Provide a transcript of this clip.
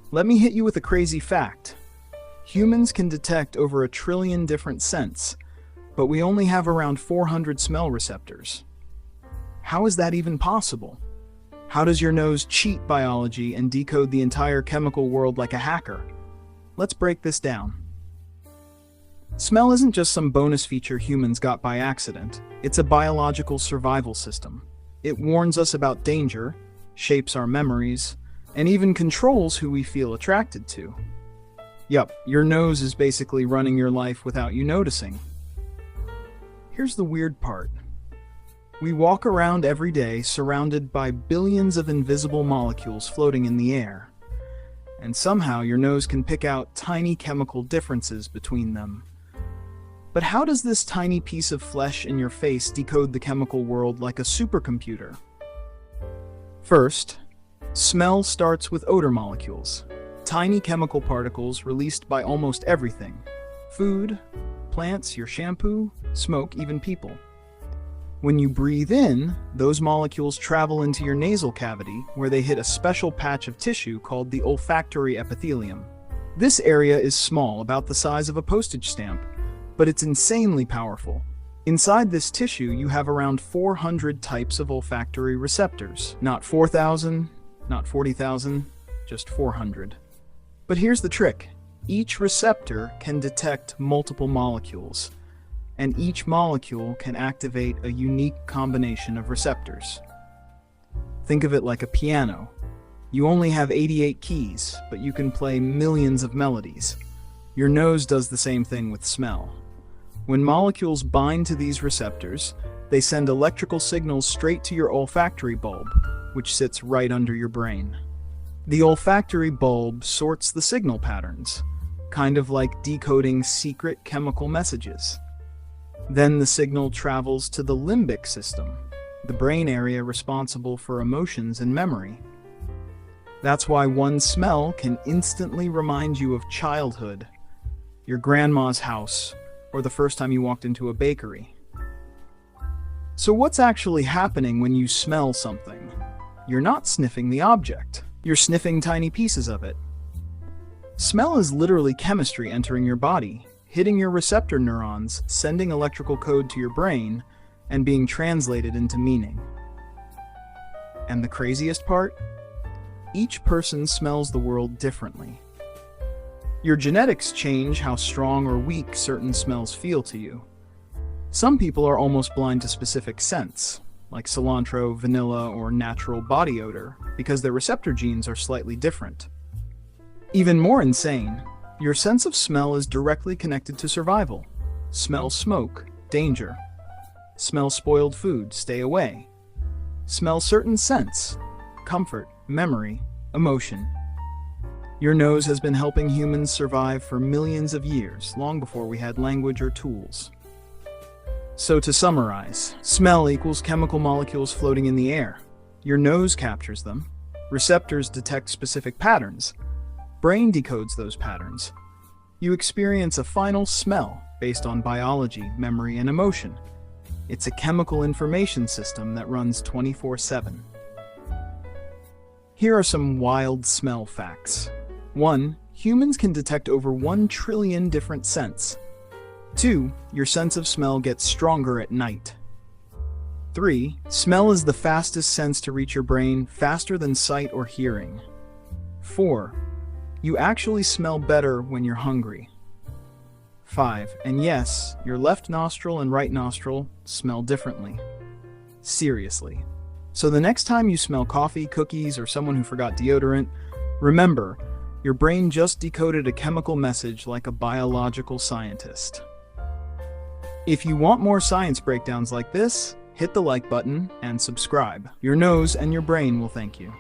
Let me hit you with a crazy fact. Humans can detect over 1 trillion different scents, but we only have around 400 smell receptors. How is that even possible? How does your nose cheat biology and decode the entire chemical world like a hacker? Let's break this down. Smell isn't just some bonus feature humans got by accident. It's a biological survival system. It warns us about danger, shapes our memories, and even controls who we feel attracted to. Yup, your nose is basically running your life without you noticing. Here's the weird part. We walk around every day surrounded by billions of invisible molecules floating in the air. And somehow your nose can pick out tiny chemical differences between them. But how does this tiny piece of flesh in your face decode the chemical world like a supercomputer? First, smell starts with odor molecules, tiny chemical particles released by almost everything: food, plants, your shampoo, smoke, even people. When you breathe in, those molecules travel into your nasal cavity, where they hit a special patch of tissue called the olfactory epithelium. This area is small, about the size of a postage stamp, but it's insanely powerful. Inside this tissue, you have around 400 types of olfactory receptors. Not 4,000, not 40,000, just 400. But here's the trick. Each receptor can detect multiple molecules, and each molecule can activate a unique combination of receptors. Think of it like a piano. You only have 88 keys, but you can play millions of melodies. Your nose does the same thing with smell. When molecules bind to these receptors, they send electrical signals straight to your olfactory bulb, which sits right under your brain. The olfactory bulb sorts the signal patterns, kind of like decoding secret chemical messages. Then the signal travels to the limbic system, the brain area responsible for emotions and memory. That's why one smell can instantly remind you of childhood, your grandma's house, or the first time you walked into a bakery. So what's actually happening when you smell something? You're not sniffing the object. You're sniffing tiny pieces of it. Smell is literally chemistry entering your body, hitting your receptor neurons, sending electrical code to your brain, and being translated into meaning. And the craziest part? Each person smells the world differently. Your genetics change how strong or weak certain smells feel to you. Some people are almost blind to specific scents, like cilantro, vanilla, or natural body odor, because their receptor genes are slightly different. Even more insane, your sense of smell is directly connected to survival. Smell smoke, danger. Smell spoiled food, stay away. Smell certain scents, comfort, memory, emotion. Your nose has been helping humans survive for millions of years, long before we had language or tools. So to summarize, smell equals chemical molecules floating in the air. Your nose captures them. Receptors detect specific patterns. Brain decodes those patterns. You experience a final smell based on biology, memory, and emotion. It's a chemical information system that runs 24/7. Here are some wild smell facts. 1. Humans can detect over 1 trillion different scents. 2. Your sense of smell gets stronger at night. 3. Smell is the fastest sense to reach your brain, faster than sight or hearing. 4. You actually smell better when you're hungry. 5. And yes, your left nostril and right nostril smell differently. Seriously. So the next time you smell coffee, cookies, or someone who forgot deodorant, remember, your brain just decoded a chemical message like a biological scientist. If you want more science breakdowns like this, hit the like button and subscribe. Your nose and your brain will thank you.